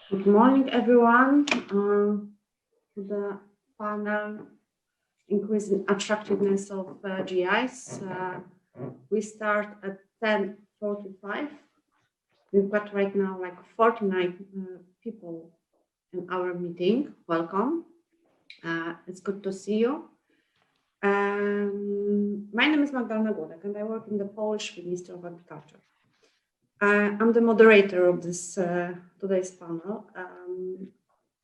Good morning, everyone. The panel Increasing Attractiveness of GIs. We start at 10:45. We've got right now like 49 people in our meeting. Welcome. It's good to see you. My name is Magdalena Glodek, and I work in the Polish Ministry of Agriculture. I'm the moderator of this today's panel.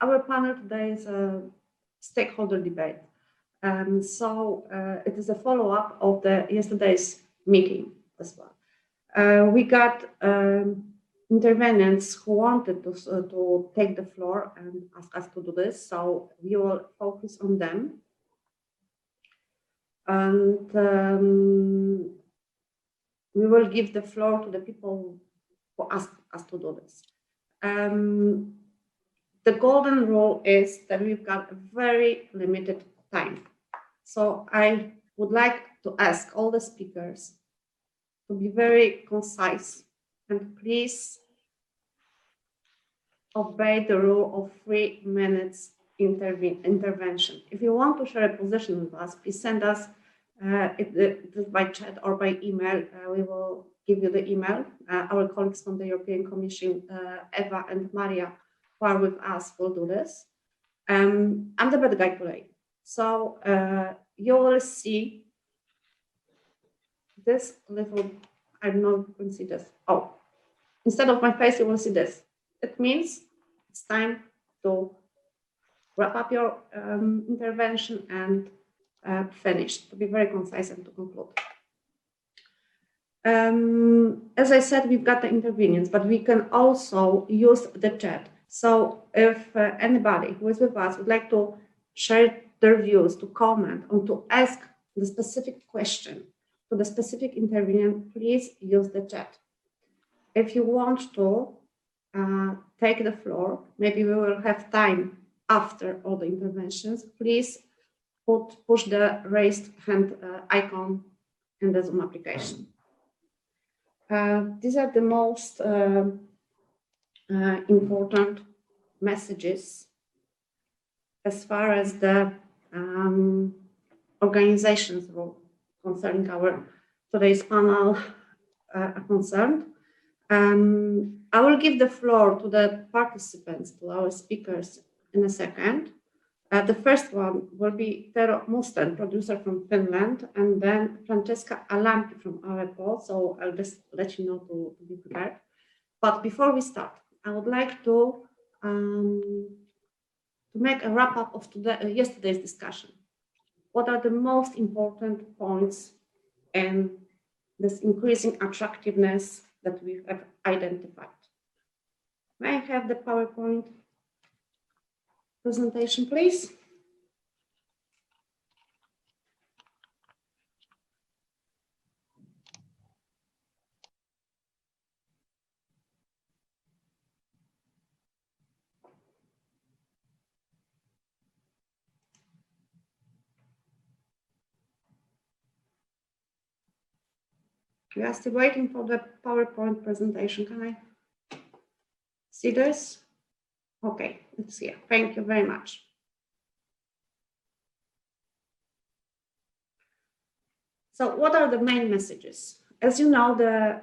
Our panel today is a stakeholder debate. So it is a follow-up of the yesterday's meeting as well. We got intervenants who wanted to take the floor and ask us to do this. So we will focus on them. And we will give the floor to the people who asked us to do this. The golden rule is that we've got a very limited time. So I would like to ask all the speakers to be very concise and please obey the rule of 3 minutes intervention. If you want to share a position with us, please send us by chat or by email. We will give you the email. Our colleagues from the European Commission, Eva and Maria, who are with us, will do this. I'm the bad guy today. So you will see this little, I don't know if you can see this. Oh, instead of my face, you will see this. It means it's time to wrap up your intervention and finish, to be very concise and to conclude. As I said, we've got the intervenience, but we can also use the chat. So if anybody who is with us would like to share their views, to comment, or to ask the specific question to the specific intervenient, please use the chat. If you want to take the floor, maybe we will have time after all the interventions, please push the raised hand icon in the Zoom application. These are the most important messages as far as the organizations rule concerning our today's panel are concerned. I will give the floor to the participants, to our speakers in a second. The first one will be Tero Musten, producer from Finland, and then Francesca Alampi from Aleppo. So I'll just let you know to be prepared. But before we start, I would like to make a wrap up of yesterday's discussion. What are the most important points in this increasing attractiveness that we have identified? May I have the PowerPoint presentation, please? We are still waiting for the PowerPoint presentation. Can I see this? Okay, it's here. Thank you very much. So what are the main messages? As you know, the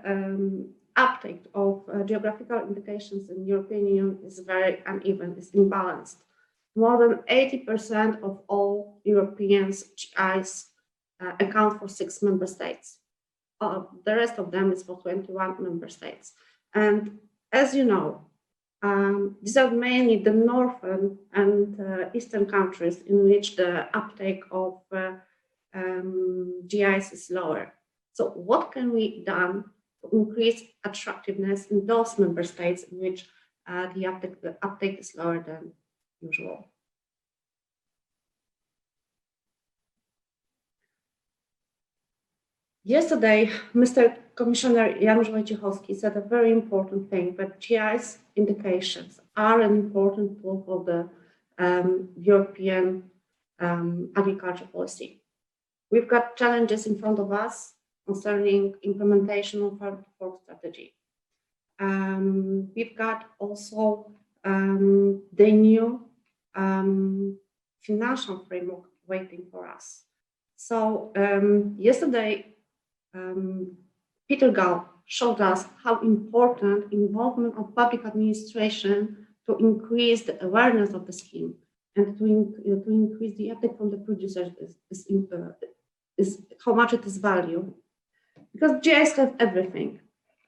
uptake of geographical indications in the European Union is very uneven, it's imbalanced. More than 80% of all Europeans' GIs account for 6 member states. The rest of them is for 21 member states. And as you know, these are mainly the northern and eastern countries in which the uptake of GIs is lower. So what can we do to increase attractiveness in those member states in which the uptake is lower than usual? Yesterday, Mr. Commissioner Janusz Wojciechowski said a very important thing, that GIS indications are an important tool for the European agriculture policy. We've got challenges in front of us concerning implementation of our farm-to-fork strategy. We've got also the new financial framework waiting for us. So yesterday, Peter Gall showed us how important involvement of public administration to increase the awareness of the scheme and to increase the uptake from the producers is how much it is valued. Because GIS has everything,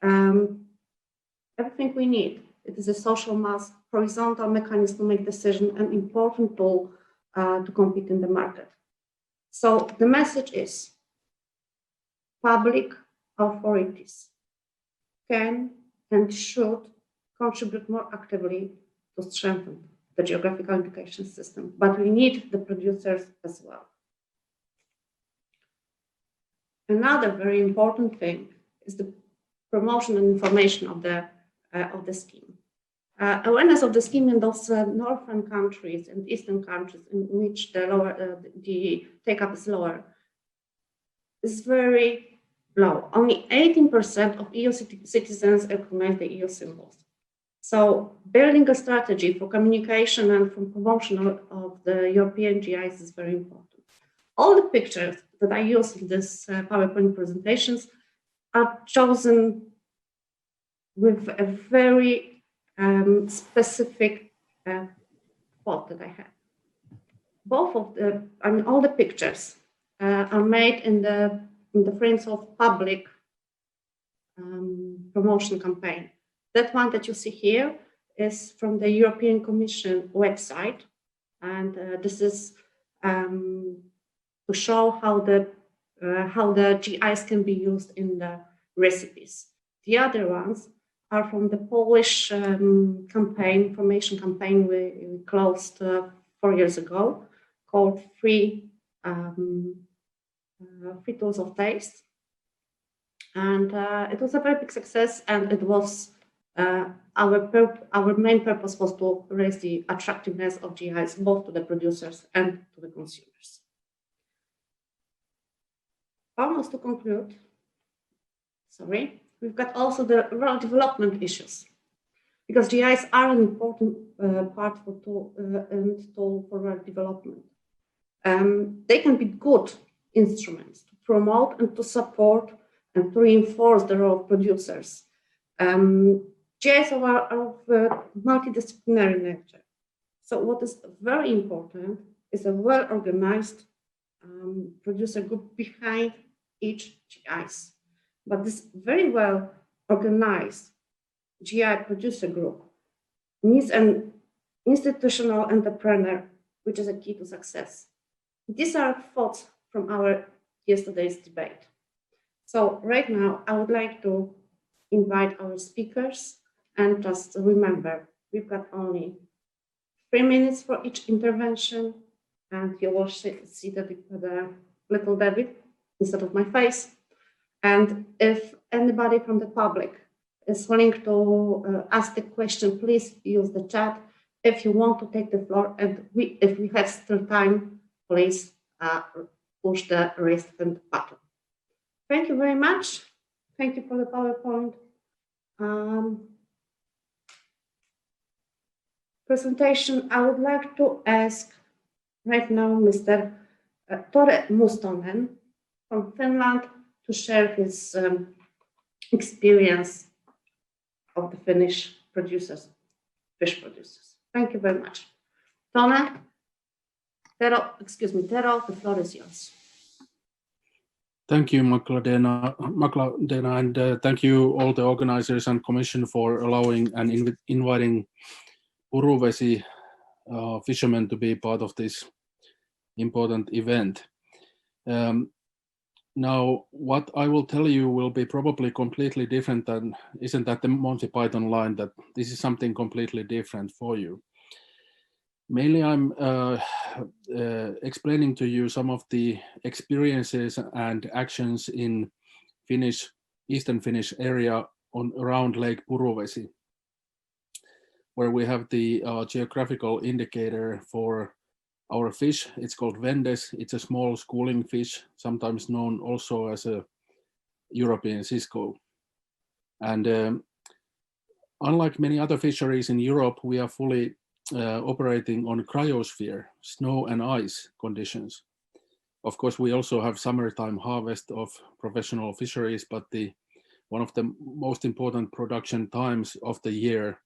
everything we need. It is a social mass, horizontal mechanism to make decisions, and important tool to compete in the market. So the message is public authorities can and should contribute more actively to strengthen the geographical indication system, but we need the producers as well. Another very important thing is the promotion and information of the scheme. Awareness of the scheme in those northern countries and eastern countries in which the take-up is lower is very low. Only 18% of EU citizens recognize the EU symbols. So building a strategy for communication and for promotion of the European GIs is very important. All the pictures that I use in this PowerPoint presentations are chosen with a very specific thought that I have. Both of all the pictures are made in the frames of public promotion campaign. That one that you see here is from the European Commission website, and this is to show how the GIs can be used in the recipes. The other ones are from the Polish information campaign we closed 4 years ago, called Free Tools of Taste. And it was a very big success, and it was our main purpose was to raise the attractiveness of GIs both to the producers and to the consumers. Almost to conclude, we've got also the rural development issues, because GIs are an important part for tool for rural development. They can be good instruments to promote and to support and to reinforce the role of producers. GIs are of multidisciplinary nature. So what is very important is a well-organized producer group behind each GIs. But this very well-organized GI producer group needs an institutional entrepreneur, which is a key to success. These are thoughts from our yesterday's debate. So right now, I would like to invite our speakers, and just remember, we've got only 3 minutes for each intervention, and you will see the little David instead of my face. And if anybody from the public is willing to ask the question, please use the chat. If you want to take the floor, and if we have still time, please push the raise hand button. Thank you very much. Thank you for the PowerPoint presentation. I would like to ask right now Mr. Tore Mustonen from Finland to share his experience of the Finnish producers, fish producers. Thank you very much. Tero, the floor is yours. Thank you, Magdalena, and thank you all the organizers and commission for allowing and inviting Puruvesi fishermen to be part of this important event. Now, what I will tell you will be probably completely different than, isn't that the Monty Python line that this is something completely different for you. Mainly I'm explaining to you some of the experiences and actions in Eastern Finnish area around Lake Puruvesi, where we have the geographical indicator for our fish. It's called Vendes. It's a small schooling fish, sometimes known also as a European Cisco. And Unlike many other fisheries in Europe, we are fully operating on cryosphere, snow and ice conditions. Of course, we also have summertime harvest of professional fisheries, but one of the most important production times of the year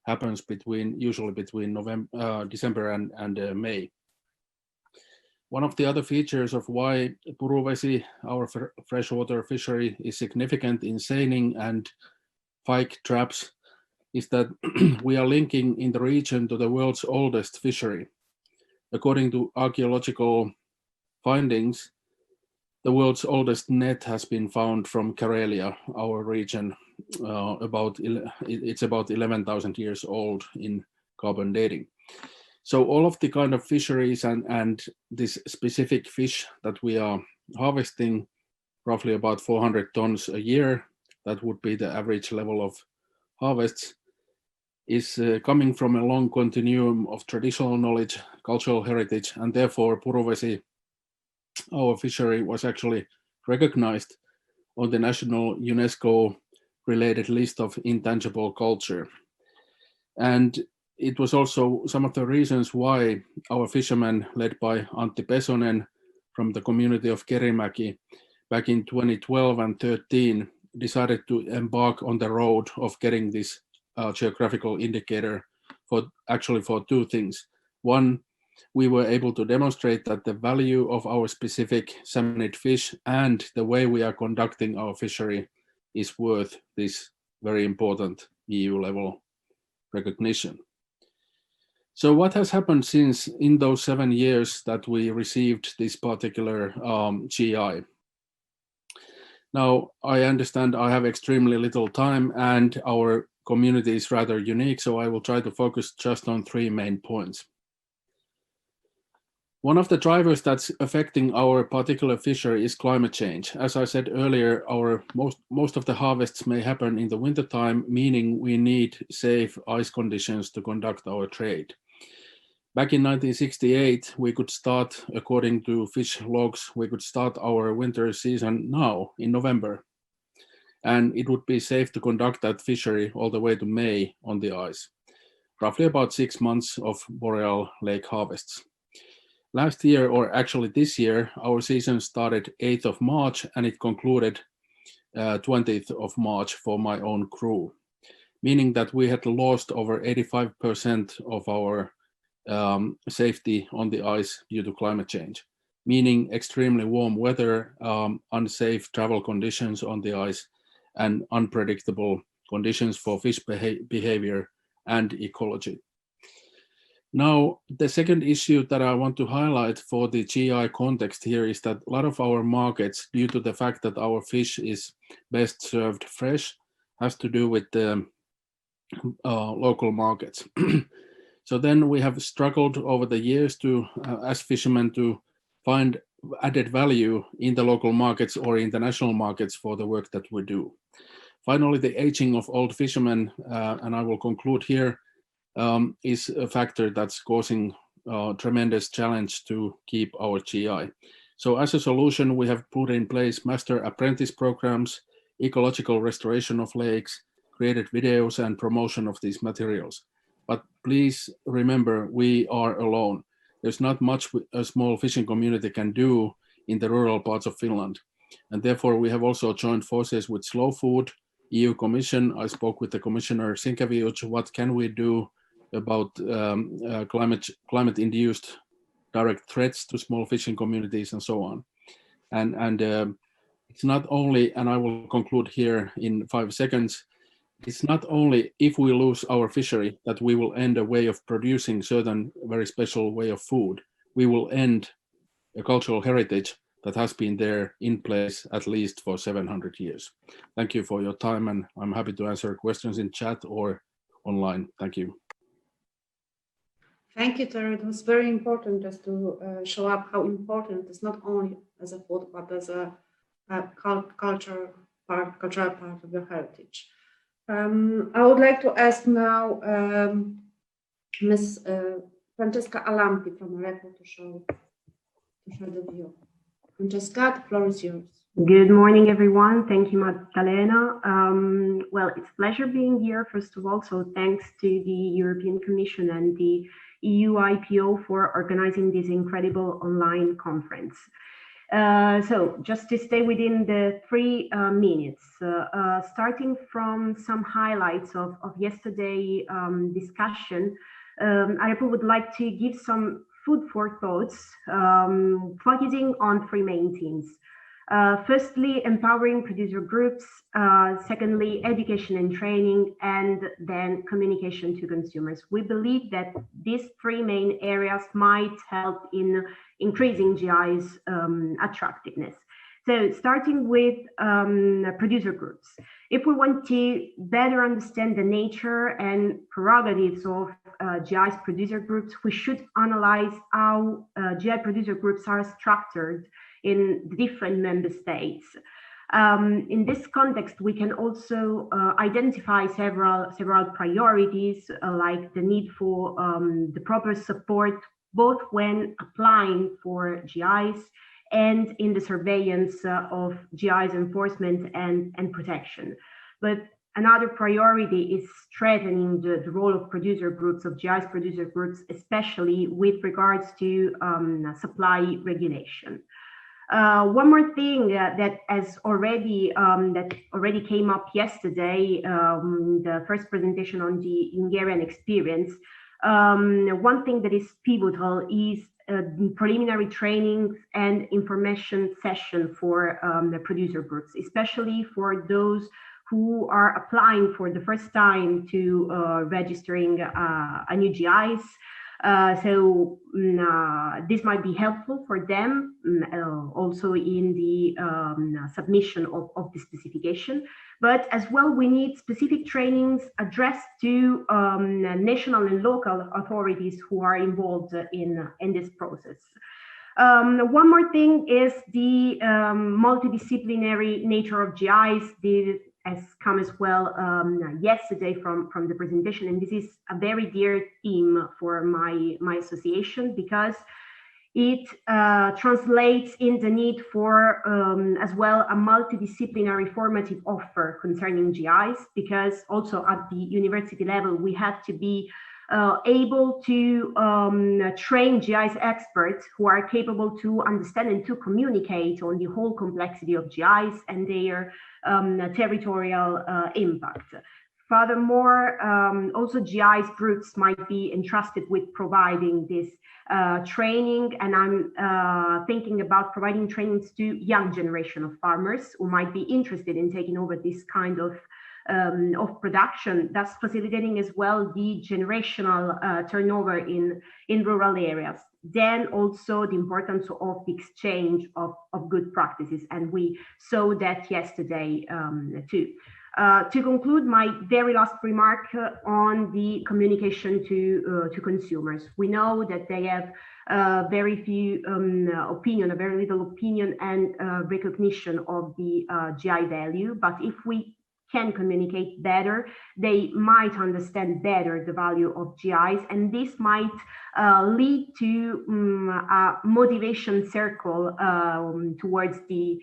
happens usually between December and May. One of the other features of why Puruvesi, our freshwater fishery, is significant in seining and pike traps is that we are linking in the region to the world's oldest fishery. According to archaeological findings, the world's oldest net has been found from Karelia, our region. It's about 11,000 years old in carbon dating. So all of the kind of fisheries and this specific fish that we are harvesting, roughly about 400 tons a year, that would be the average level of harvests, is coming from a long continuum of traditional knowledge, cultural heritage, and therefore Puruvesi, our fishery, was actually recognized on the national UNESCO related list of intangible culture. And it was also some of the reasons why our fishermen, led by Antti Pesonen from the community of Kerimäki back in 2012 and 13, decided to embark on the road of getting this geographical indicator for two things. One, we were able to demonstrate that the value of our specific salmonid fish and the way we are conducting our fishery is worth this very important EU level recognition. So what has happened since in those 7 years that we received this particular GI? Now, I understand I have extremely little time and our community is rather unique, so I will try to focus just on 3 main points. One of the drivers that's affecting our particular fishery is climate change. As I said earlier, most of the harvests may happen in the wintertime, meaning we need safe ice conditions to conduct our trade. Back in 1968, we could start, according to fish logs, we could start our winter season now in November. And it would be safe to conduct that fishery all the way to May on the ice, roughly about 6 months of boreal lake harvests. Last year, or actually this year, our season started 8th of March and it concluded 20th of March for my own crew, meaning that we had lost over 85% of our safety on the ice due to climate change, meaning extremely warm weather, unsafe travel conditions on the ice, and unpredictable conditions for fish behavior and ecology. Now, the second issue that I want to highlight for the GI context here is that a lot of our markets, due to the fact that our fish is best served fresh, has to do with the local markets. So then we have struggled over the years to, as fishermen, to find added value in the local markets or international markets for the work that we do. Finally, the aging of old fishermen, and I will conclude here, is a factor that's causing tremendous challenge to keep our GI. So as a solution, we have put in place master apprentice programs, ecological restoration of lakes, created videos and promotion of these materials. But please remember, we are alone. There's not much a small fishing community can do in the rural parts of Finland. And therefore, we have also joined forces with Slow Food, EU Commission. I spoke with the Commissioner Sinkevičius, what can we do about climate-induced direct threats to small fishing communities and so on. And it's not only, and I will conclude here in 5 seconds, it's not only if we lose our fishery that we will end a way of producing certain very special way of food. We will end a cultural heritage that has been there in place at least for 700 years. Thank you for your time, and I'm happy to answer questions in chat or online. Thank you. Thank you, Terry. It was very important just to show up how important it is, not only as a food, but as a cultural part of your heritage. I would like to ask now Ms. Francesca Alampi from Arepo to show the view. Francesca, the floor is yours. Good morning, everyone. Thank you, Magdalena. Well, it's a pleasure being here, first of all. So thanks to the European Commission and the EU IPO for organizing this incredible online conference. So just to stay within the 3 minutes, starting from some highlights of yesterday discussion, I would like to give some food for thoughts, focusing on 3 main themes. Firstly, empowering producer groups. Secondly, education and training, and then communication to consumers. We believe that these 3 main areas might help in increasing GI's attractiveness. So starting with producer groups. If we want to better understand the nature and prerogatives of GI's producer groups, we should analyze how GI producer groups are structured in different member states. In this context, we can also identify several priorities, like the need for the proper support, both when applying for GIs and in the surveillance of GIs enforcement and protection. But another priority is strengthening the role of producer groups, of GIs producer groups, especially with regards to supply regulation. One more thing that already came up yesterday, the first presentation on the Hungarian experience. One thing that is pivotal is preliminary trainings and information session for the producer groups, especially for those who are applying for the first time to registering a new GIs. So this might be helpful for them also in the submission of the specification. But as well, we need specific trainings addressed to national and local authorities who are involved in this process. One more thing is the multidisciplinary nature of GIs. Has come as well yesterday from the presentation, and this is a very dear theme for my association, because it translates in the need for as well a multidisciplinary formative offer concerning GIs, because also at the university level we have to be able to train GIS experts who are capable to understand and to communicate on the whole complexity of GIs and their territorial impact. Furthermore, also GIS groups might be entrusted with providing this training, and I'm thinking about providing trainings to young generation of farmers who might be interested in taking over this kind of production, thus facilitating as well the generational turnover in rural areas. Then also the importance of the exchange of good practices, and we saw that yesterday too. To conclude, my very last remark on the communication to consumers. We know that they have very few opinion, a very little opinion and recognition of the GI value, but if we can communicate better, they might understand better the value of GIs, and this might lead to a motivation circle towards the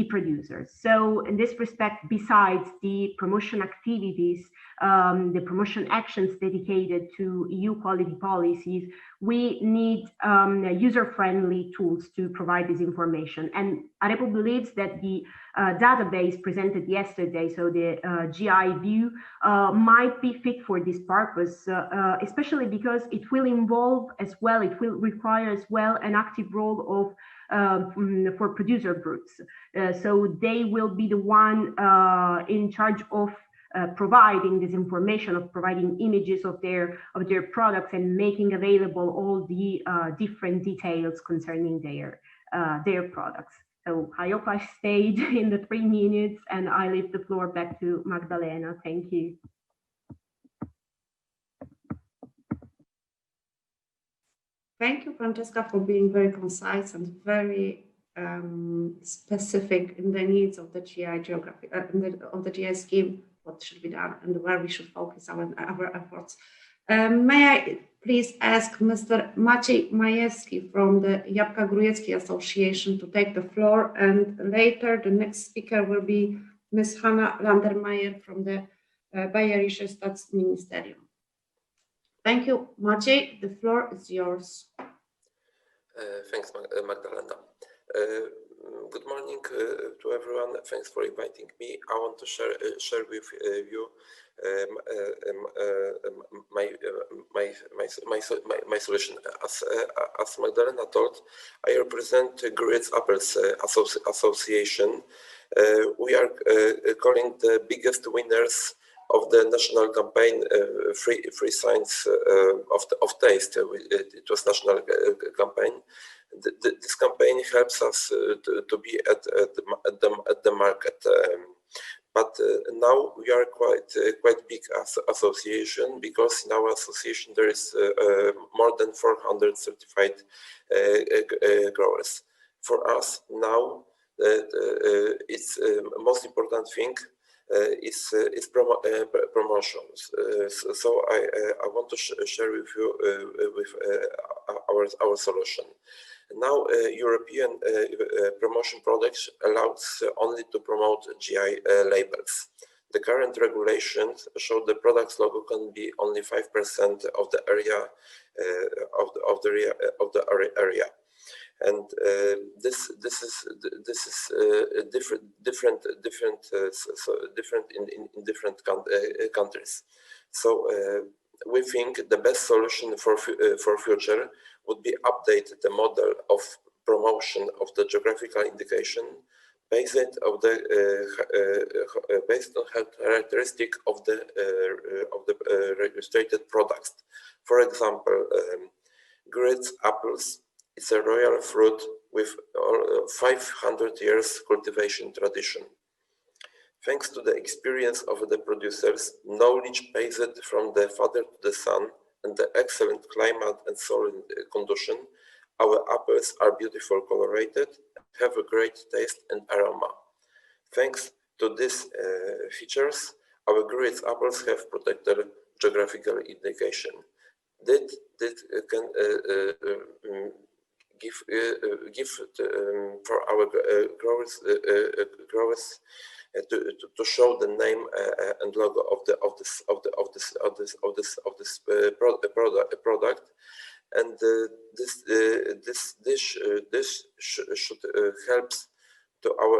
producers. So in this respect, besides the promotion activities, the promotion actions dedicated to EU quality policies, we need user-friendly tools to provide this information. And Arepo believes that the database presented yesterday, so the GI view, might be fit for this purpose, especially because it will involve as well, it will require as well an active role of for producer groups. So they will be the one in charge of providing this information, of providing images of their products and making available all the different details concerning their products. So I hope I stayed in the 3 minutes, and I leave the floor back to Magdalena. Thank you. Thank you, Francesca, for being very concise and very specific in the needs of the GI geography, of the GI scheme, what should be done and where we should focus our efforts. May I please ask Mr. Maciej Majewski from the Jabłka Grójeckie Association to take the floor, and later the next speaker will be Ms. Hanna Landermeyer from the Bayerische Staatsministerium. Thank you, Maciej. The floor is yours. Thanks, Magdalena. Good morning to everyone. Thanks for inviting me. I want to share with you my solution. As Magdalena told, I represent Grits Apples Association. We are calling the biggest winners of the national campaign Free Science of Taste. It was national campaign. This campaign helps us to be at the market. But now we are quite big association, because in our association there is more than 400 certified growers. For us now, it's most important thing is promotions. So I want to share with you our solution. Now, European promotion products allows only to promote GI labels. The current regulations show the product's logo can be only 5% of the area area, and this is different in different countries. So we think the best solution for future would be update the model of promotion of the geographical indication based on characteristic of the registered products. For example, Grits apples is a royal fruit with 500 years cultivation tradition. Thanks to the experience of the producers, knowledge passed from the father to the son, and the excellent climate and soil condition, our apples are beautiful colorated, have a great taste and aroma. Thanks to these features, our Grits apples have protected geographical indication. That can give for our growers to show the name and logo of this product, and this should help to our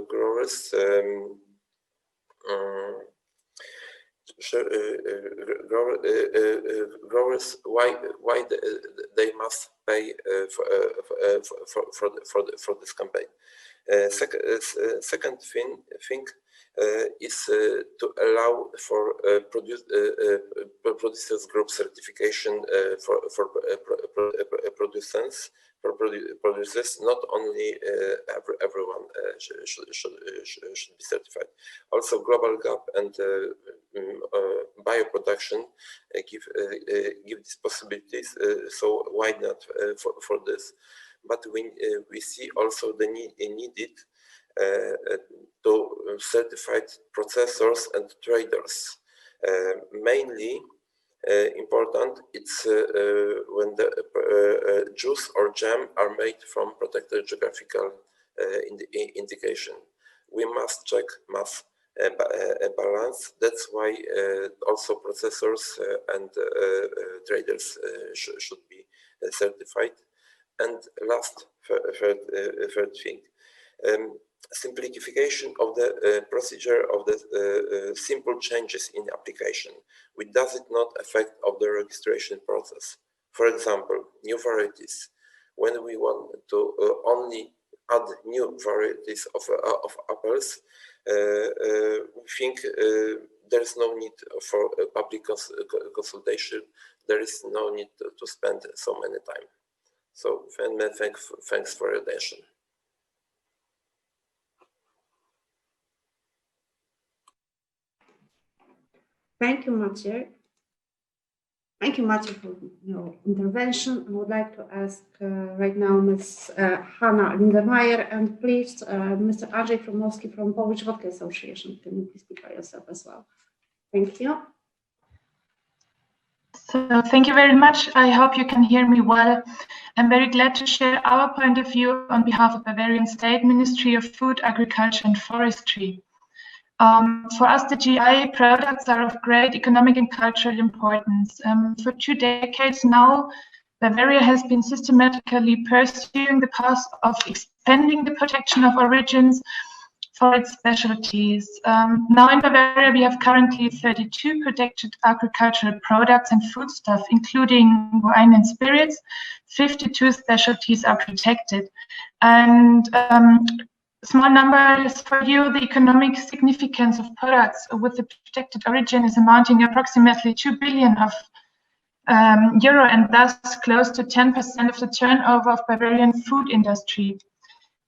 growers growers why they must pay for this campaign. Second thing is to allow for producers group certification for producers. Not only everyone should be certified. Also, Global Gap and bioproduction give these possibilities. So why not for this? But we see also the needed to certified processors and traders. Mainly important, it's when the juice or jam are made from protected geographical indication. We must check mass balance. That's why also processors and traders should be certified. And last, third thing, simplification of the procedure of the simple changes in application, which does it not affect of the registration process. For example, new varieties. When we want to only add new varieties of apples, we think there is no need for public consultation. There is no need to spend so many time. So thanks for your attention. Thank you, Maciej. Thank you, Maciej, for your intervention. I would like to ask right now Ms. Hanna Landermeyer, and please Mr. Andrzej Fromowski from Polish Vodka Association. Can you please speak by yourself as well? Thank you. So thank you very much. I hope you can hear me well. I'm very glad to share our point of view on behalf of Bavarian State Ministry of Food, Agriculture and Forestry. For us, the GI products are of great economic and cultural importance. For 2 decades now, Bavaria has been systematically pursuing the path of expanding the protection of origins for its specialties. Now in Bavaria, we have currently 32 protected agricultural products and foodstuff, including wine and spirits. 52 specialties are protected. And small numbers for you, the economic significance of products with the protected origin is amounting approximately 2 billion of euro, and thus close to 10% of the turnover of Bavarian food industry.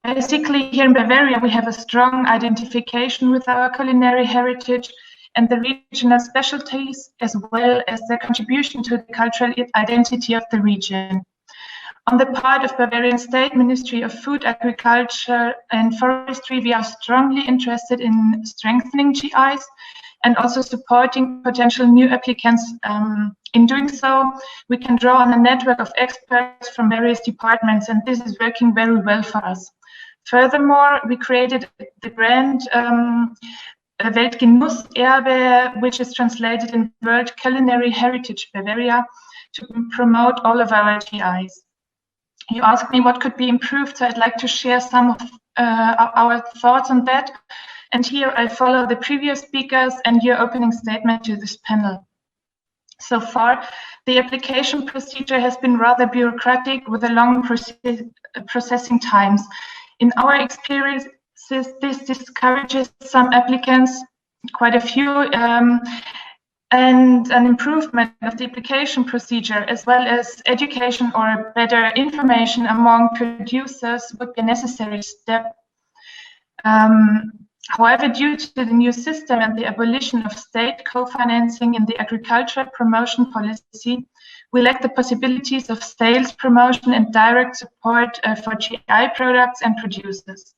Basically, here in Bavaria, we have a strong identification with our culinary heritage and the regional specialties, as well as their contribution to the cultural identity of the region. On the part of Bavarian State Ministry of Food, Agriculture and Forestry, we are strongly interested in strengthening GIs and also supporting potential new applicants. In doing so, we can draw on a network of experts from various departments, and this is working very well for us. Furthermore, we created the brand Weltgenusserbe, which is translated in World Culinary Heritage Bavaria, to promote all of our GIs. You asked me what could be improved, so I'd like to share some of our thoughts on that. And here I follow the previous speakers and your opening statement to this panel. So far, the application procedure has been rather bureaucratic with a long processing times. In our experiences, this discourages some applicants, quite a few, and an improvement of the application procedure, as well as education or better information among producers, would be a necessary step. However, due to the new system and the abolition of state co-financing in the agricultural promotion policy, we lack the possibilities of sales promotion and direct support for GI products and producers.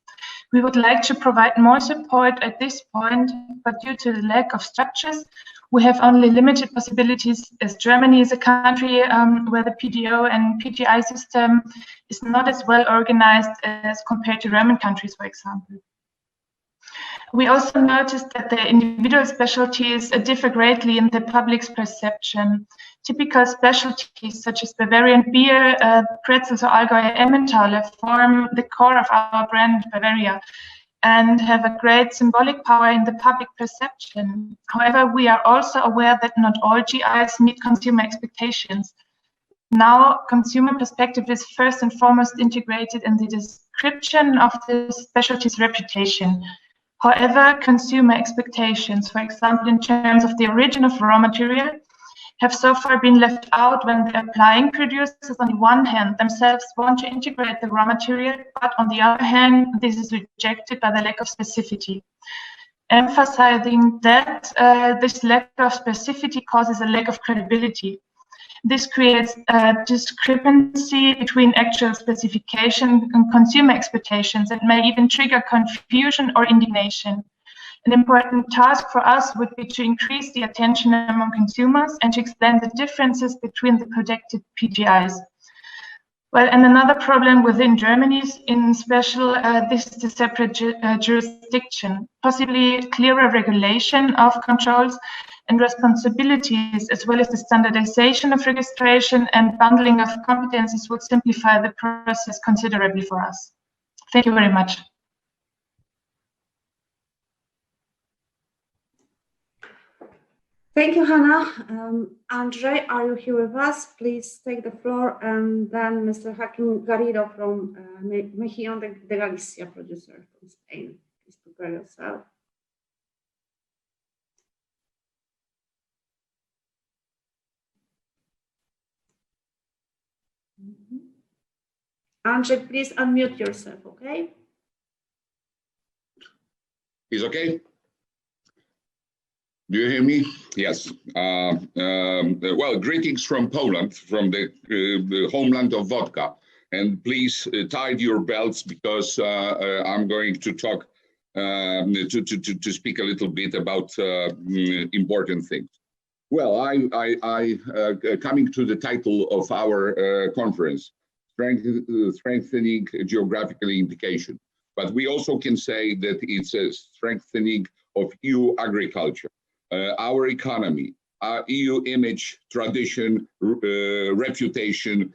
We would like to provide more support at this point, but due to the lack of structures, we have only limited possibilities, as Germany is a country where the PDO and PGI system is not as well organized as compared to Roman countries, for example. We also noticed that the individual specialties differ greatly in the public's perception. Typical specialties such as Bavarian beer, pretzels, or Allgäuer Emmentaler form the core of our brand Bavaria and have a great symbolic power in the public perception. However, we are also aware that not all GIs meet consumer expectations. Now, consumer perspective is first and foremost integrated in the description of the specialty's reputation. However, consumer expectations, for example, in terms of the origin of raw material, have so far been left out when the applying producers, on the one hand, themselves want to integrate the raw material, but on the other hand, this is rejected by the lack of specificity. Emphasizing that this lack of specificity causes a lack of credibility. This creates a discrepancy between actual specification and consumer expectations and may even trigger confusion or indignation. An important task for us would be to increase the attention among consumers and to explain the differences between the protected PGIs. Well, and another problem within Germany, in special, this is the separate jurisdiction, possibly clearer regulation of controls and responsibilities, as well as the standardization of registration and bundling of competences would simplify the process considerably for us. Thank you very much. Thank you, Hannah. Andrzej, are you here with us? Please take the floor, and then Mr. Hakim Garrido from Mejillón de Galicia, producer from Spain. Please prepare yourself. Andrzej, please unmute yourself, okay? Is okay? Do you hear me? Yes. Well, greetings from Poland, from the homeland of vodka. And please tighten your belts, because I'm going to talk, to speak a little bit about important things. Well, coming to the title of our conference, strengthening geographical indication. But we also can say that it's a strengthening of EU agriculture, our economy, our EU image, tradition, reputation,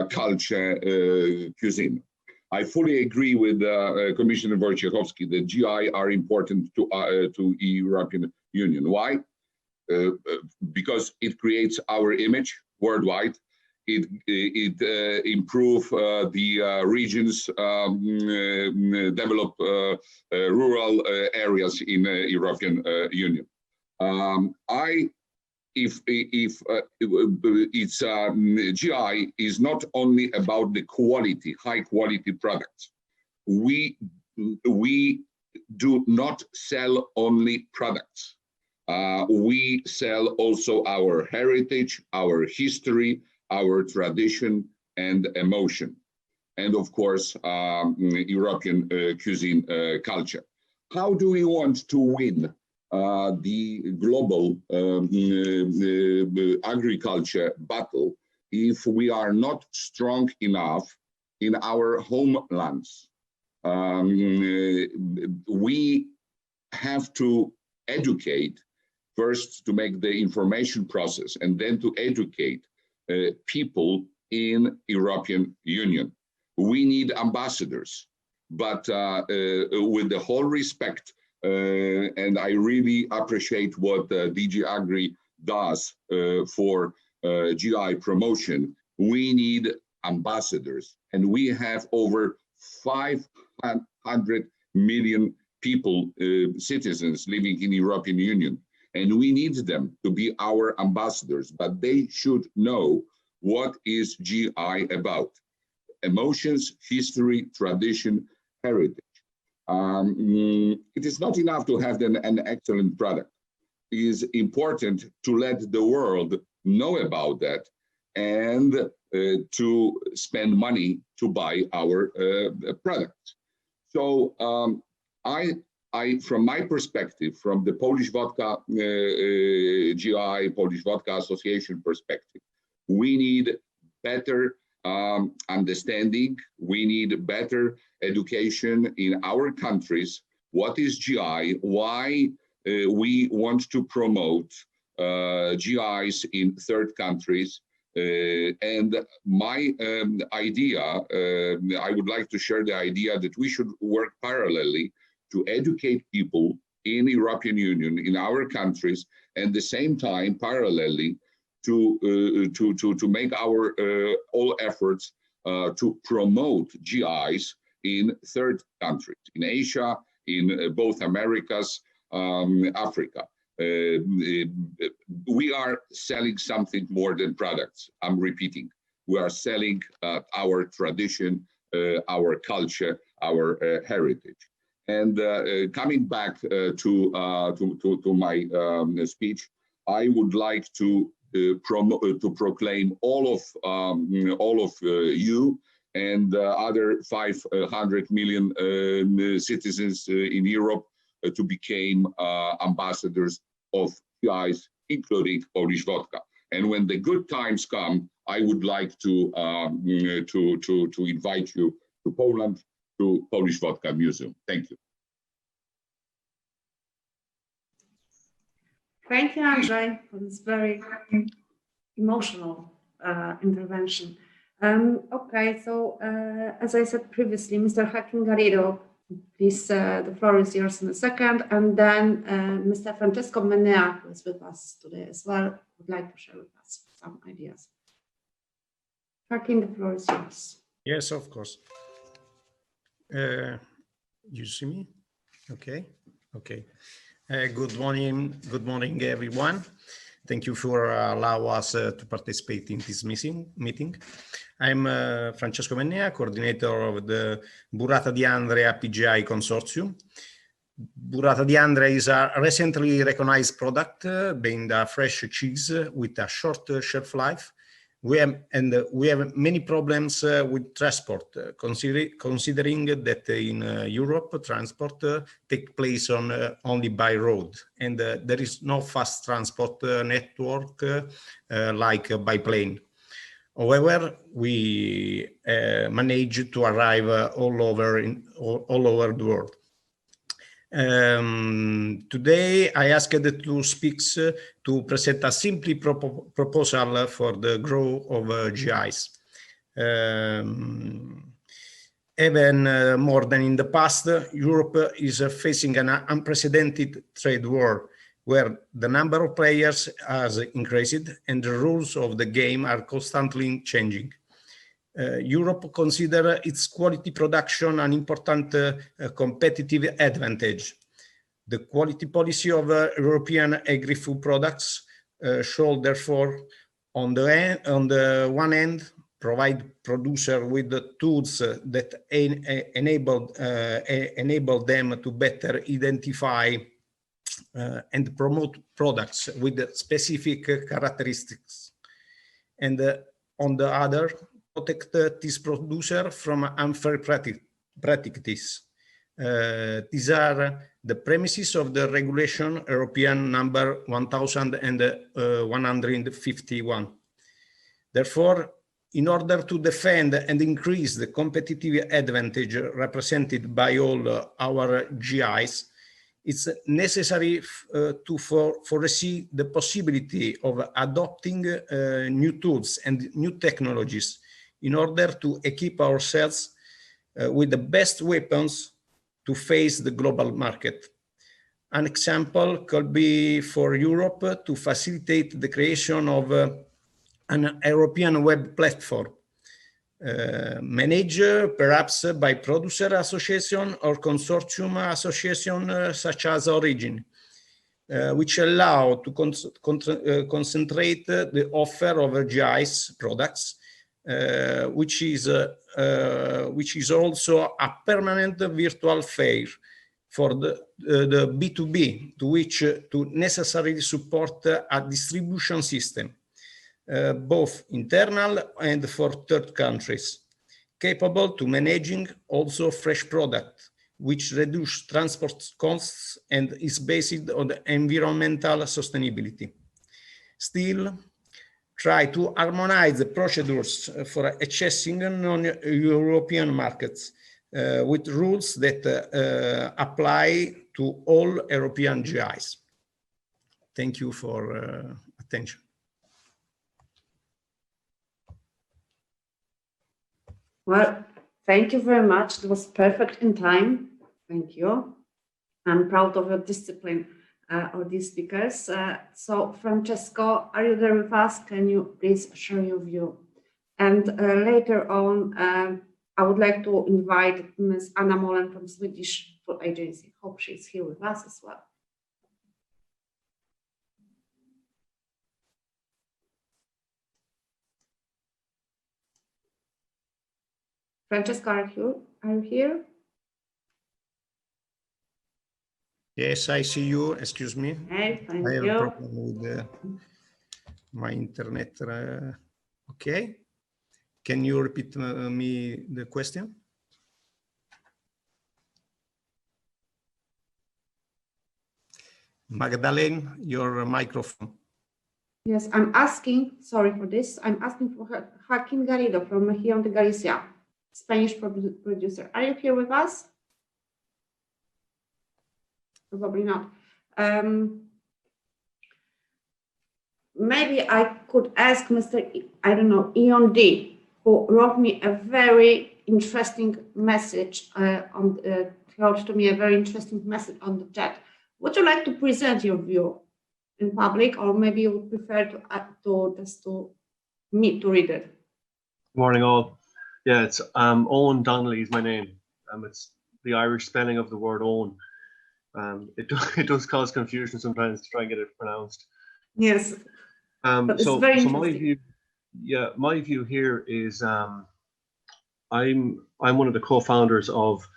culture, cuisine. I fully agree with Commissioner Wojciechowski that GI are important to European Union. Why? Because it creates our image worldwide. It improve the regions, develop rural areas in European Union. If it's GI is not only about the quality, high quality products. We do not sell only products. We sell also our heritage, our history, our tradition and emotion, and of course, European cuisine culture. How do we want to win the global agriculture battle if we are not strong enough in our homelands? We have to educate first to make the information process and then to educate people in European Union. We need ambassadors, but with the whole respect, and I really appreciate what DG Agri does for GI promotion. We need ambassadors, and we have over 500 million people, citizens living in European Union, and we need them to be our ambassadors, but they should know what is GI about. Emotions, history, tradition, heritage. It is not enough to have an excellent product. It is important to let the world know about that and to spend money to buy our product. So from my perspective, from the Polish Vodka GI, Polish Vodka Association perspective, we need better understanding. We need better education in our countries. What is GI? Why we want to promote GIs in third countries? And my idea, I would like to share the idea that we should work parallelly to educate people in the European Union, in our countries, and at the same time, parallelly, to make our all efforts to promote GIs in third countries, in Asia, in both Americas, Africa. We are selling something more than products. I'm repeating, we are selling our tradition, our culture, our heritage. And coming back to my speech, I would like to proclaim all of you and other 500 million citizens in Europe to become ambassadors of GIs, including Polish vodka. And when the good times come, I would like to invite you to Poland, to Polish Vodka Museum. Thank you. Thank you, Andrzej, for this very emotional intervention. Okay, so as I said previously, Mr. Joaquin Garrido, please, the floor is yours in a second, and then Mr. Francesco Menea, who is with us today as well, would like to share with us some ideas. Joaquin, the floor is yours. Yes, of course. You see me? Okay. Okay. Good morning, everyone. Thank you for allowing us to participate in this meeting. I'm Francesco Menea, coordinator of the Burrata di Andria PGI Consortium. Burrata di Andria is a recently recognized product being a fresh cheese with a short shelf life, we have many problems with transport, considering that in Europe transport take place only by road, and there is no fast transport network like by plane. However, we manage to arrive all over the world. Today, I asked the speakers to present a simple proposal for the growth of GIs. Even more than in the past, Europe is facing an unprecedented trade war, where the number of players has increased and the rules of the game are constantly changing. Europe considers its quality production an important competitive advantage. The quality policy of European agri-food products should therefore, on the one hand, provide producers with the tools that enable them to better identify and promote products with specific characteristics, and on the other, protect this producer from unfair practices. These are the premises of the regulation European number 1151. Therefore, in order to defend and increase the competitive advantage represented by all our GIs, it's necessary to foresee the possibility of adopting new tools and new technologies in order to equip ourselves with the best weapons to face the global market. An example could be for Europe to facilitate the creation of an European web platform, managed perhaps by producer association or consortium association such as Origin, which allow to concentrate the offer of GIS products, which is also a permanent virtual fair for the B2B, to which to necessarily support a distribution system, both internal and for third countries, capable to managing also fresh product, which reduce transport costs and is based on environmental sustainability. Still, try to harmonize the procedures for accessing non-European markets with rules that apply to all European GIs. Thank you for attention. Well, thank you very much. It was perfect in time. Thank you. I'm proud of your discipline of these speakers. So, Francesco, are you there with us? Can you please share your view? And later on, I would like to invite Ms. Anna Molen from Swedish Food Agency. Hope she's here with us as well. Francesca, are you here? Yes, I see you. Excuse me. Hey, thank I have you. a problem with my internet. Okay. Can you repeat me the question? Magdalena, your microphone. Yes, I'm asking, sorry for this, I'm asking for Joaquin Garrido from here in Galicia, Spanish producer. Are you here with us? Probably not. Maybe I could ask Mr. Ion D, who wrote me a very interesting message wrote to me a very interesting message on the chat. Would you like to present your view in public, or maybe you would prefer to me to read it? Good morning, all. Yeah, it's Owen Donnelly is my name. It's the Irish spelling of the word own. It does cause confusion sometimes to try and get it pronounced. Yes. So my view, my view here is I'm one of the co-founders of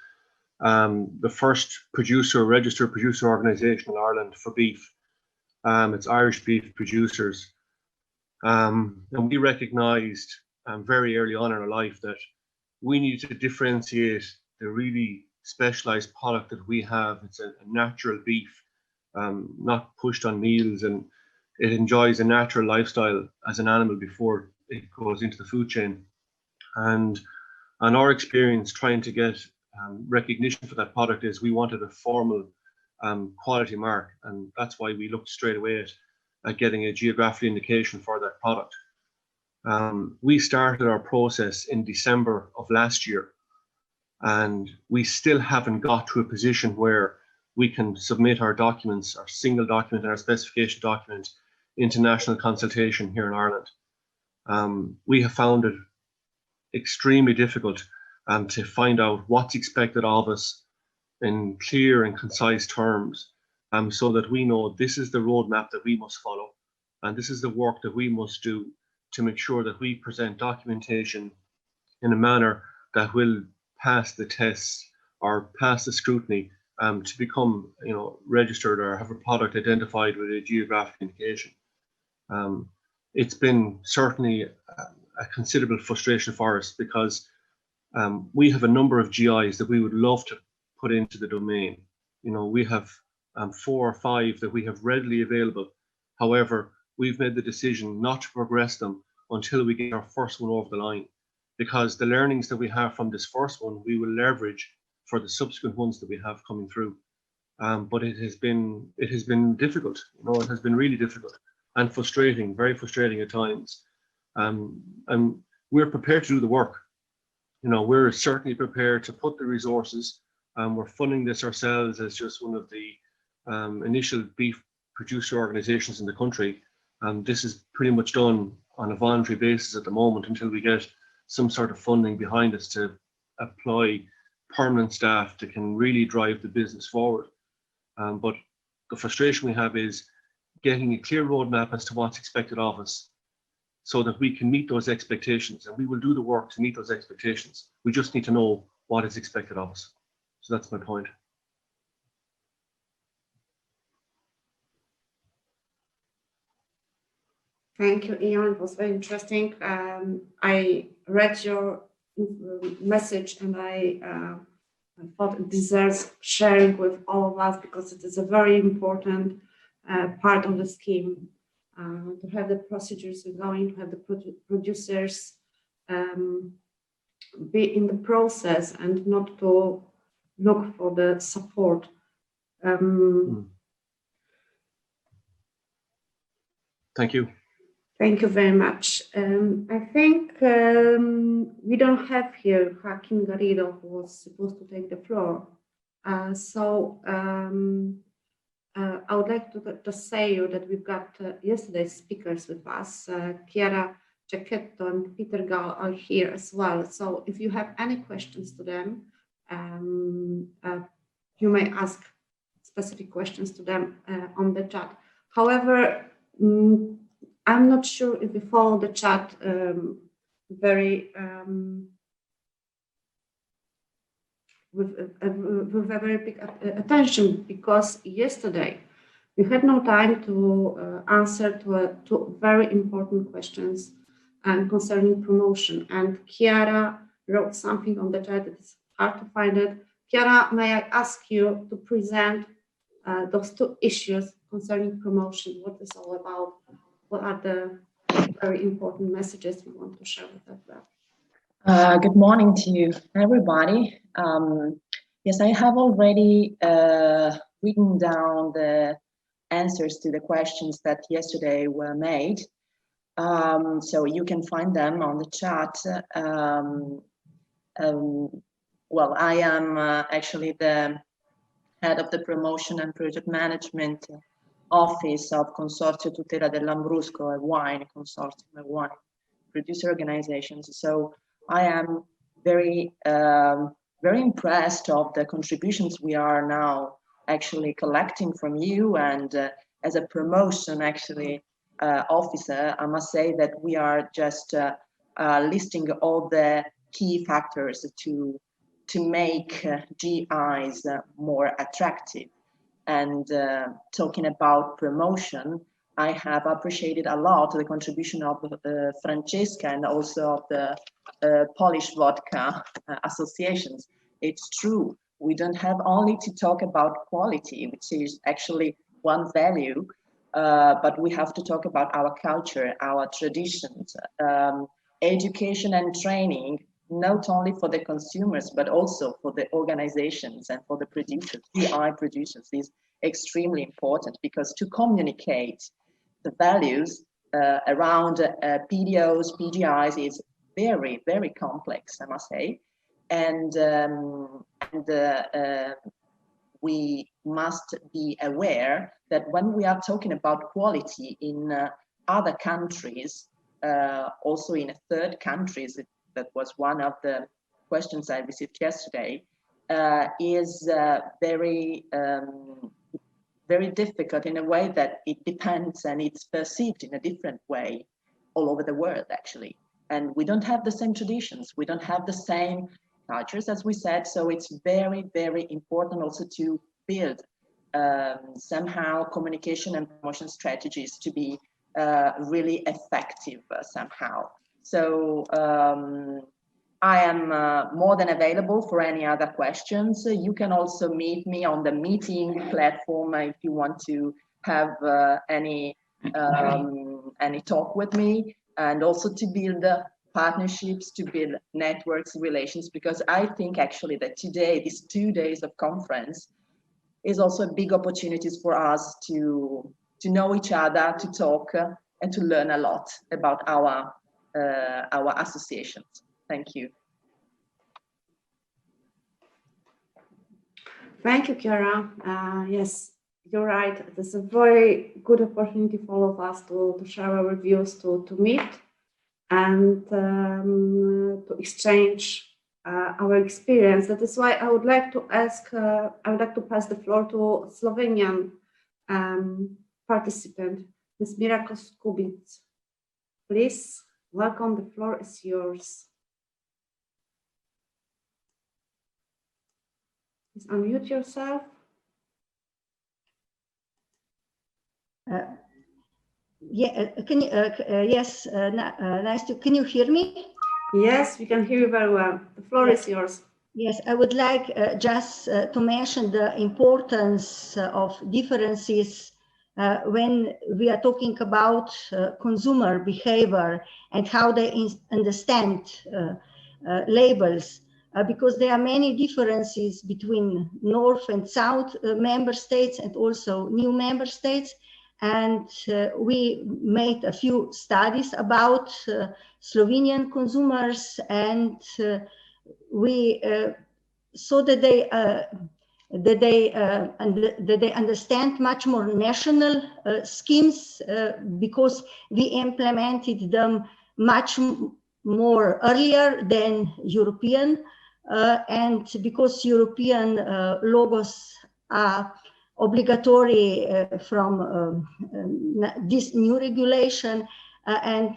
the first registered producer organization in Ireland for beef. It's Irish Beef Producers. And we recognized very early on in our life that we need to differentiate the really specialized product that we have. It's a natural beef, not pushed on meals, and it enjoys a natural lifestyle as an animal before it goes into the food chain. And our experience trying to get recognition for that product is we wanted a formal quality mark, and that's why we looked straight away at getting a geographical indication for that product. We started our process in December of last year, and we still haven't got to a position where we can submit our documents, our single document and our specification document, into national consultation here in Ireland. We have found it extremely difficult to find out what's expected of us in clear and concise terms, so that we know this is the roadmap that we must follow, and this is the work that we must do to make sure that we present documentation in a manner that will pass the tests or pass the scrutiny to become, registered or have a product identified with a geographic indication. It's been certainly a considerable frustration for us, because we have a number of GIs that we would love to put into the domain. We have 4 or 5 that we have readily available. However, we've made the decision not to progress them until we get our first one over the line, because the learnings that we have from this first one, we will leverage for the subsequent ones that we have coming through. But it has been difficult. It has been really difficult and frustrating, very frustrating at times. And we're prepared to do the work. We're certainly prepared to put the resources. We're funding this ourselves as just one of the initial beef producer organizations in the country. This is pretty much done on a voluntary basis at the moment until we get some sort of funding behind us to employ permanent staff that can really drive the business forward. But the frustration we have is getting a clear roadmap as to what's expected of us, so that we can meet those expectations, and we will do the work to meet those expectations. We just need to know what is expected of us. So that's my point. Thank you, Ian. It was very interesting. I read your message, and I thought it deserves sharing with all of us, because it is a very important part of the scheme. To have the procedures going, to have the producers be in the process and not to look for the support. Thank you. Thank you very much. I think we don't have here Joaquin Garrido, who was supposed to take the floor. I would like to say you that we've got yesterday's speakers with us. Chiara Cecchetto and Peter Gao are here as well. So if you have any questions to them, you may ask specific questions to them on the chat. However, I'm not sure if you follow the chat with a very big attention, because yesterday we had no time to answer to 2 very important questions concerning promotion. And Chiara wrote something on the chat that is hard to find it. Chiara, may I ask you to present those 2 issues concerning promotion? What it's all about? What are the very important messages we want to share with us? Good morning to you, everybody. Yes, I have already written down the answers to the questions that yesterday were made. So you can find them on the chat. Well, I am actually the head of the promotion and project management office of Consorzio Tutela dell'Ambrusco, a wine consortium, a wine producer organizations. So I am very impressed of the contributions we are now actually collecting from you. And as a promotion officer, I must say that we are just listing all the key factors to make GIs more attractive. And talking about promotion, I have appreciated a lot the contribution of Francesca and also of the Polish vodka associations. It's true, we don't have only to talk about quality, which is actually one value, but we have to talk about our culture, our traditions, education and training, not only for the consumers, but also for the organizations and for the producers, GI producers, is extremely important, because to communicate the values around PDOs, PGIs is very, very complex, I must say. And we must be aware that when we are talking about quality in other countries, also in third countries, that was one of the questions I received yesterday, is very, very difficult in a way that it depends and it's perceived in a different way all over the world, actually. And we don't have the same traditions, we don't have the same cultures, as we said, so it's very, very important also to build somehow communication and promotion strategies to be really effective somehow. So I am more than available for any other questions. You can also meet me on the meeting platform if you want to have any talk with me, and also to build partnerships, to build networks, relations, because I think actually that today, these 2 days of conference, is also a big opportunities for us to know each other, to talk, and to learn a lot about our associations. Thank you. Thank you, Chiara. Yes, you're right. This is a very good opportunity for all of us to share our views, to meet and to exchange our experience. That is why I would like to ask, I would like to pass the floor to Slovenian participant, Ms. Mira Koskubic. Please, welcome, the floor is yours. Please unmute yourself. Yeah, can you, yes, nice to, can you hear me? Yes, we can hear you very well. The floor is yours. Yes, I would like just to mention the importance of differences when we are talking about consumer behavior and how they understand labels, because there are many differences between North and South member states and also new member states. And we made a few studies about Slovenian consumers, and we saw that they understand much more national schemes because we implemented them much more earlier than European, and because European logos are obligatory from this new regulation. And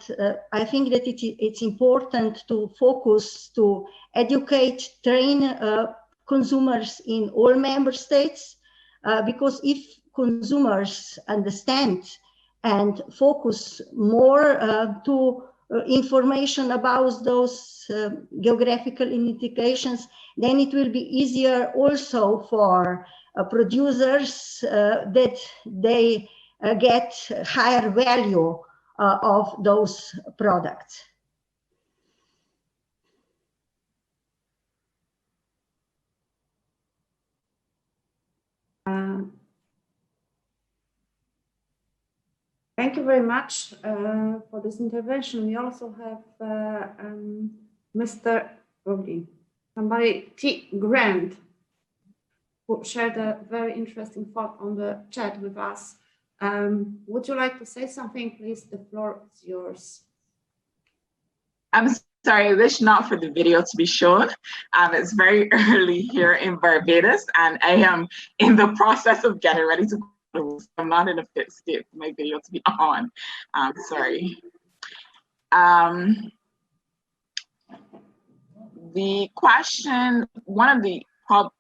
I think that it's important to focus to educate, train consumers in all member states, because if consumers understand and focus more to information about those geographical indications, then it will be easier also for producers that they get higher value of those products. Thank you very much for this intervention. We also have Mr. somebody T. Grant, who shared a very interesting thought on the chat with us. Would you like to say something, please? The floor is yours. I'm sorry, I wish not for the video to be shown. It's very early here in Barbados, and I am in the process of getting ready to go. I'm not in a fit state for my video to be on. Sorry. The question, one of the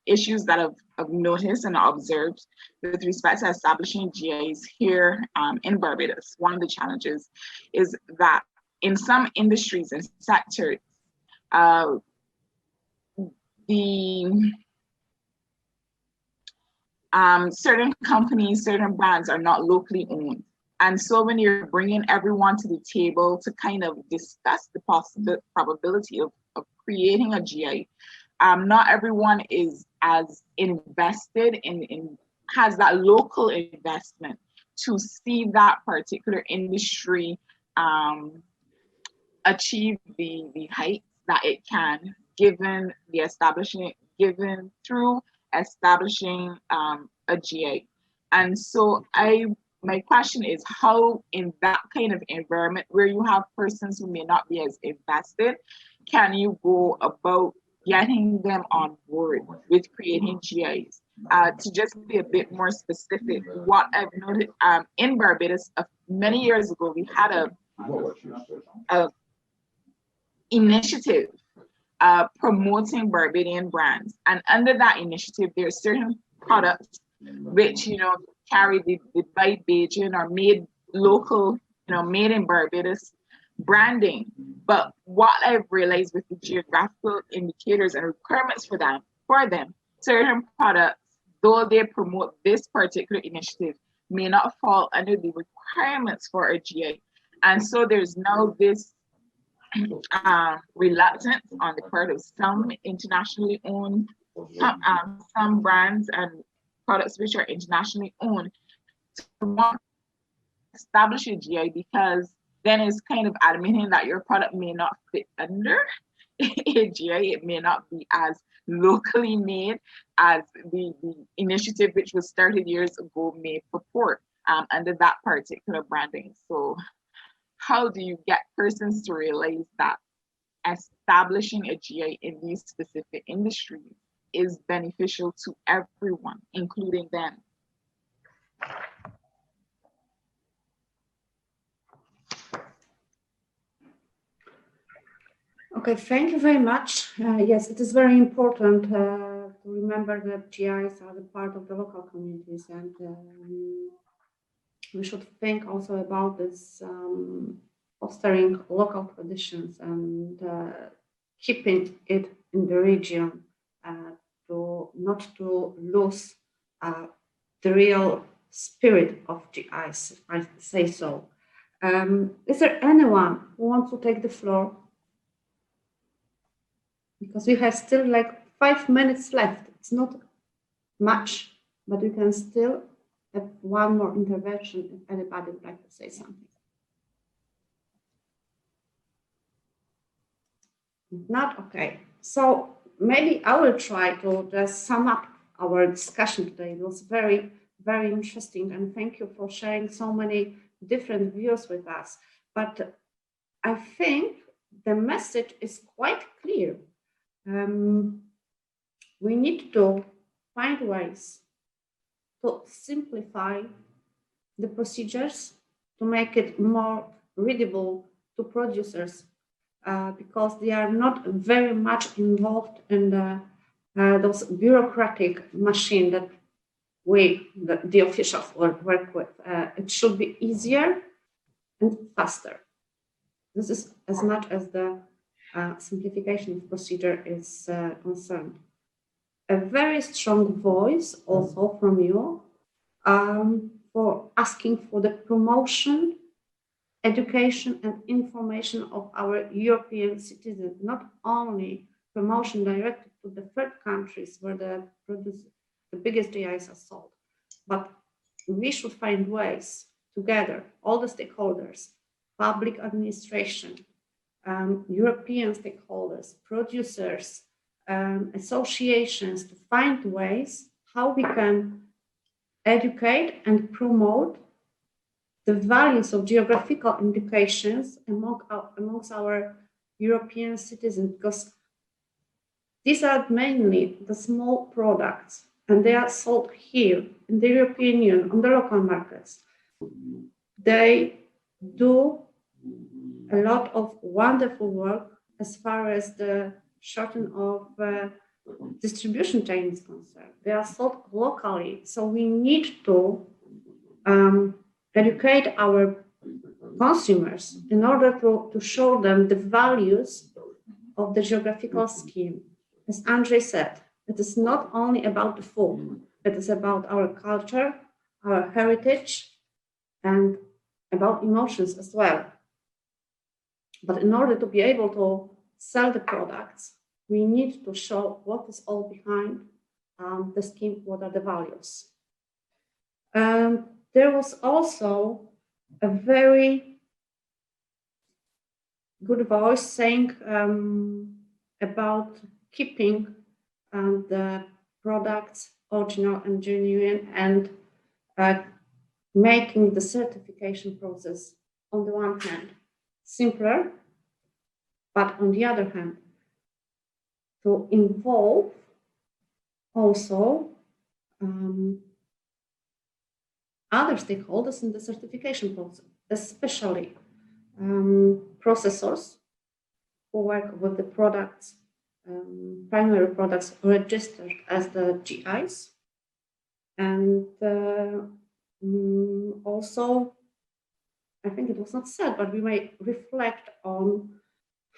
issues that have noticed and observed with respect to establishing GIs here in Barbados. One of the challenges is that in some industries and sectors, certain companies, certain brands are not locally owned. And so when you're bringing everyone to the table to kind of discuss the probability of creating a GI, not everyone is as invested has that local investment to see that particular industry achieve the heights that it can, given through establishing a GI. And so my question is, how in that kind of environment where you have persons who may not be as invested, can you go about getting them on board with creating GIs? To just be a bit more specific, what I've noted in Barbados many years ago, we had a initiative promoting Barbadian brands, and under that initiative, there are certain products which carry the white Bajan or made local, made in Barbados branding. But what I've realized with the geographical indicators and requirements for them, certain products, though they promote this particular initiative, may not fall under the requirements for a GI. And so there's now this reluctance on the part of some internationally owned, some brands and products which are internationally owned to want to establish a GI, because then it's kind of admitting that your product may not fit under a GI. It may not be as locally made as the initiative which was started years ago may purport under that particular branding. So how do you get persons to realize that establishing a GI in these specific industries is beneficial to everyone, including them? Okay, thank you very much. Yes, it is very important to remember that GIs are the part of the local communities, and we should think also about this fostering local traditions and keeping it in the region, not to lose the real spirit of GIs, if I say so. Is there anyone who wants to take the floor? Because we have still like 5 minutes left. It's not much, but we can still have one more intervention if anybody would like to say something. If not, okay. So maybe I will try to just sum up our discussion today. It was very, very interesting, and thank you for sharing so many different views with us. But I think the message is quite clear. We need to find ways to simplify the procedures, to make it more readable to producers, because they are not very much involved in those bureaucratic machine that the officials work with. It should be easier and faster. This is as much as the simplification of procedure is concerned. A very strong voice also from you for asking for the promotion, education and information of our European citizens, not only promotion directed to the third countries where the biggest GIs are sold, but we should find ways together, all the stakeholders, public administration, European stakeholders, producers, associations, to find ways how we can educate and promote the values of geographical indications amongst our European citizens, because these are mainly the small products and they are sold here in the European Union on the local markets. They do a lot of wonderful work as far as the shortening of distribution chain is concerned, they are sold locally. So we need to educate our consumers in order to show them the values of the geographical scheme. As Andrzej said, it is not only about the food, it is about our culture, our heritage, and about emotions as well. But in order to be able to sell the products, we need to show what is all behind the scheme, what are the values. There was also a very good voice saying about keeping the products original and genuine, and making the certification process, on the one hand, simpler, but on the other hand, to involve also other stakeholders in the certification process, especially processors who work with the products, primary products registered as the GIs, and also, I think it was not said, but we may reflect on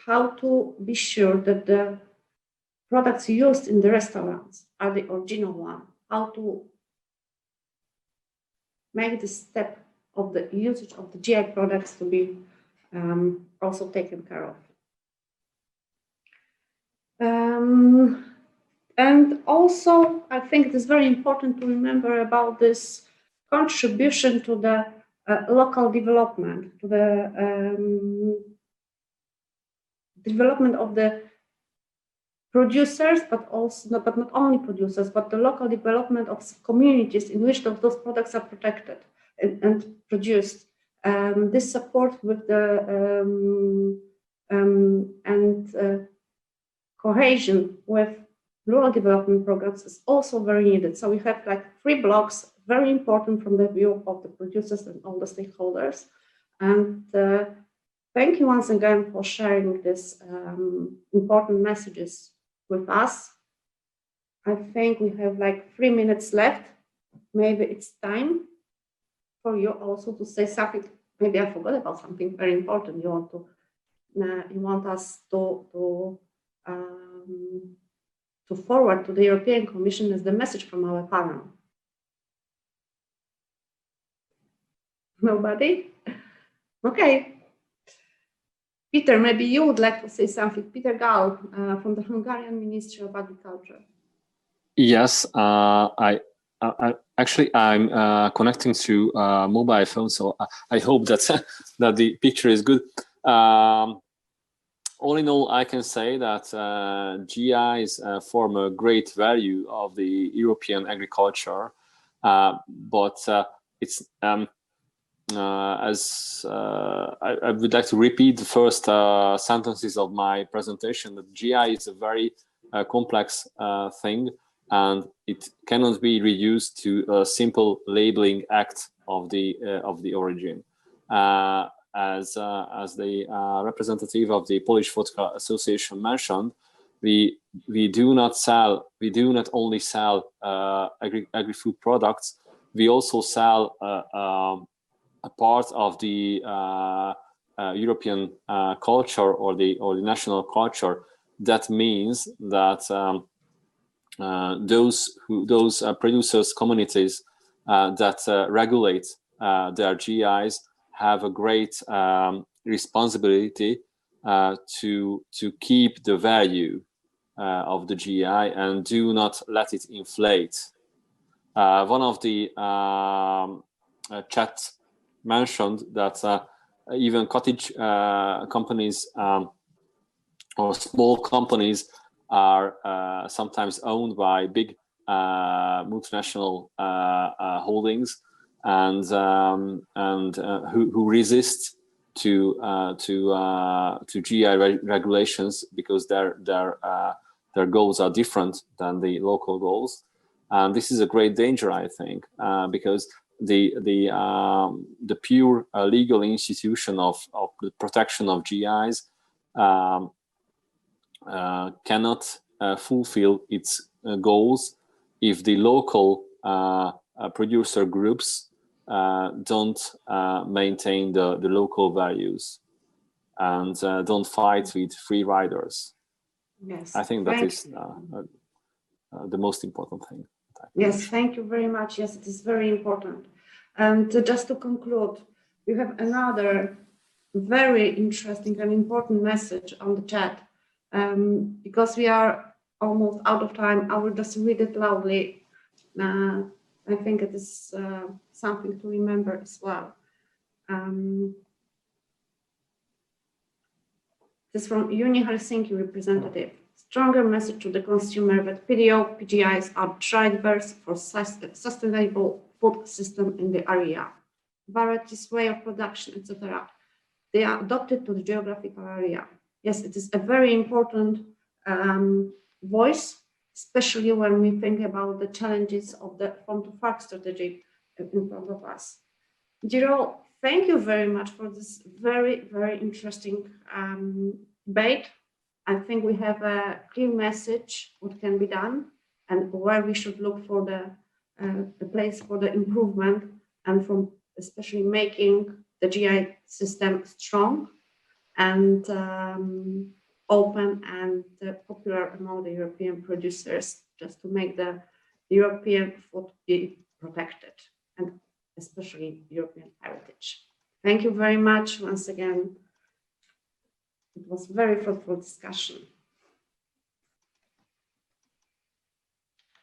how to be sure that the products used in the restaurants are the original one, how to make the step of the usage of the GI products to be also taken care of. And also, I think it is very important to remember about this contribution to the local development, to the development of the producers, but not only producers, but the local development of communities in which those products are protected and produced. This support with the cohesion with rural development programs is also very needed. So we have like 3 blocks, very important from the view of the producers and all the stakeholders. And thank you once again for sharing these important messages with us. I think we have like 3 minutes left. Maybe it's time for you also to say something. Maybe I forgot about something very important. You want us to forward to the European Commission as the message from our panel. Nobody? Okay. Peter, maybe you would like to say something. Peter Gal from the Hungarian Ministry of Agriculture. Yes, I'm connecting to mobile phone, so I hope that that the picture is good. All in all, I can say that GIs form a great value of the European agriculture, but it's as I would like to repeat the first sentences of my presentation, that GI is a very complex thing, and it cannot be reduced to a simple labeling act of the origin. As the representative of the Polish Vodka Association mentioned, we do not only sell agri-food products, we also sell a part of the European culture or the national culture. That means that those producers communities that regulate their GIs have a great responsibility to keep the value of the GI and do not let it inflate. One of the chat mentioned that even cottage companies or small companies are sometimes owned by big multinational holdings, and who resist to GI regulations because their goals are different than the local goals, and this is a great danger, I think, because the pure legal institution of the protection of GIs cannot fulfill its goals if the local producer groups don't maintain the local values and don't fight with free riders. Yes, I think that is the most important thing. Yes, thank you very much. Yes, it is very important. And just to conclude, we have another very interesting and important message on the chat. Because we are almost out of time, I will just read it loudly. I think it is something to remember as well. This is from Uni Helsinki representative. Stronger message to the consumer that PDO, PGIs are drivers for sustainable food system in the area. Varieties, way of production, etc. They are adopted to the geographical area. Yes, it is a very important voice, especially when we think about the challenges of the farm to fork strategy in front of us. Giro, thank you very much for this very, very interesting debate. I think we have a clear message what can be done and where we should look for the place for the improvement, and from especially making the GI system strong and open and popular among the European producers, just to make the European food be protected, and especially European heritage. Thank you very much once again. It was very fruitful discussion.